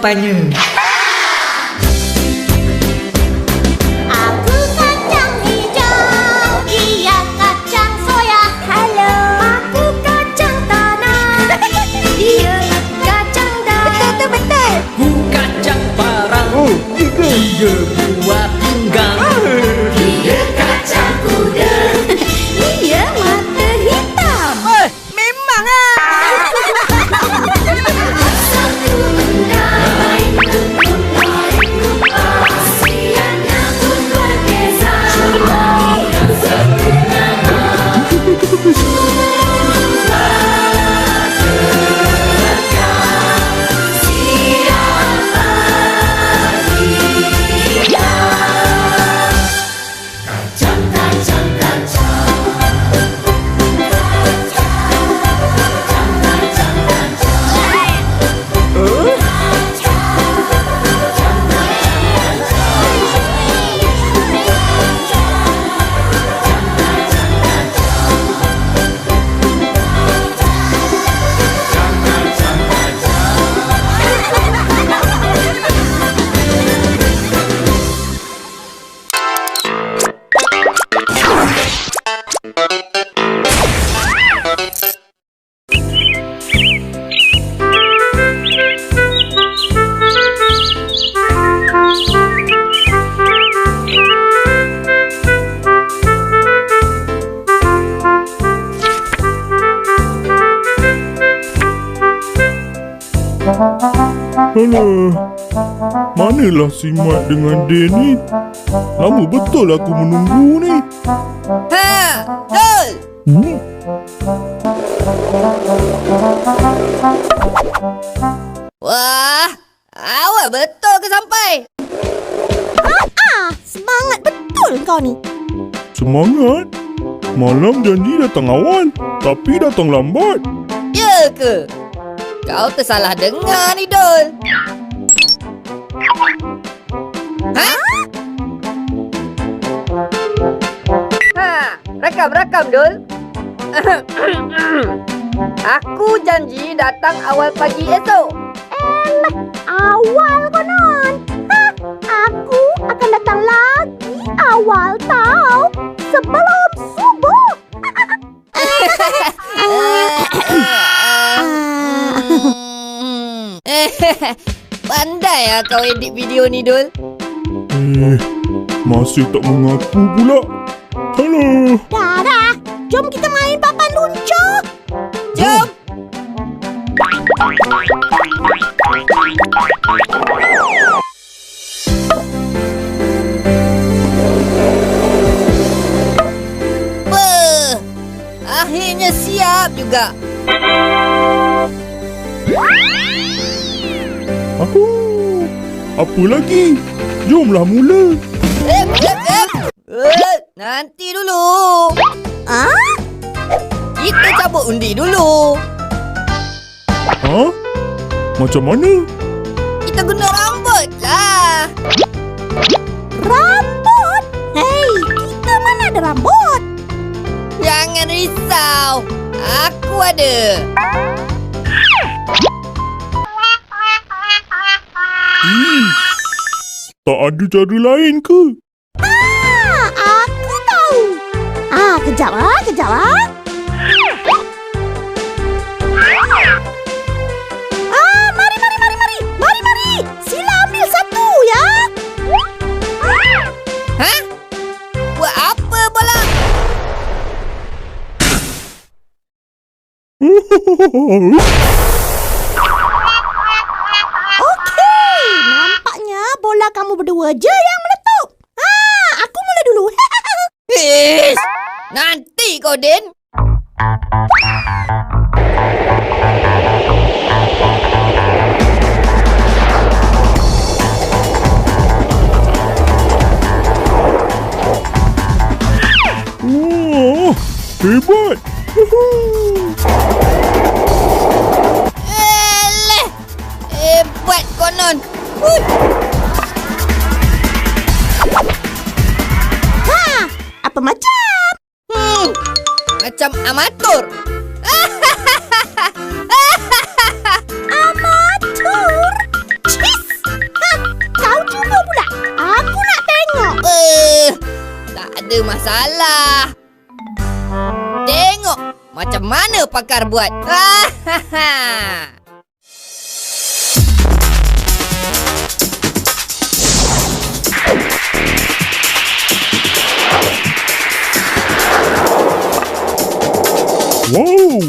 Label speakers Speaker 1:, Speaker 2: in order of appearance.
Speaker 1: rupanya.
Speaker 2: Aku kacang hijau, ia kacang soya. Halo, aku kacang tanah, dia kacang daun. Betul.
Speaker 1: Ku kacang parang, dia buah pinggang. Dia kacang kuda.
Speaker 2: Dia mata hitam.
Speaker 3: Memang ah.
Speaker 2: Satu mendapat kasihannya pun berbeza. Yang satu nama siapa dia? Kacang, kacang, kacang.
Speaker 4: Alah, manalah si Mat dengan Dan ni? Lama betul aku menunggu ni.
Speaker 3: Ha, Dul. Wah, awal betul ke sampai?
Speaker 2: Semangat betul kau ni.
Speaker 4: Semangat? Malam janji datang awal, tapi datang lambat.
Speaker 3: Ya ke? Kau tersalah dengar ni, Dul. Ha? Rakam, Dul. Aku janji datang awal pagi esok.
Speaker 2: Awal konon. Aku akan datang lagi awal tau. Sebelum subuh.
Speaker 3: Pandai lah kau edit video ni, Dul.
Speaker 4: Masih tak mengaku pula. Halo.
Speaker 2: Dah. Jom kita main papan luncur.
Speaker 3: Jom. Akhirnya siap juga.
Speaker 4: Apa lagi? Jomlah mula.
Speaker 3: Nanti dulu. Kita cabut undi dulu.
Speaker 4: Ha? Macam mana?
Speaker 3: Kita guna rambut lah.
Speaker 2: Rambut? Hei, kita mana ada rambut?
Speaker 3: Jangan risau. Aku ada.
Speaker 4: Tak ada cara lain ke?
Speaker 2: Aku tahu. Kejap lah. Mari. Sila ambil satu ya.
Speaker 3: Ha? Buat apa bola?
Speaker 2: Okey, nampaknya bola kamu berdua je yang meletup. Aku mula dulu.
Speaker 3: Ish, nanti kau, Din.
Speaker 4: Wah, hebat.
Speaker 3: Eleh, hebat konon.
Speaker 2: Apa macam?
Speaker 3: Macam amatur.
Speaker 2: Amatur? Cis!
Speaker 3: masalah. Tengok macam mana pakar buat.
Speaker 4: Wow,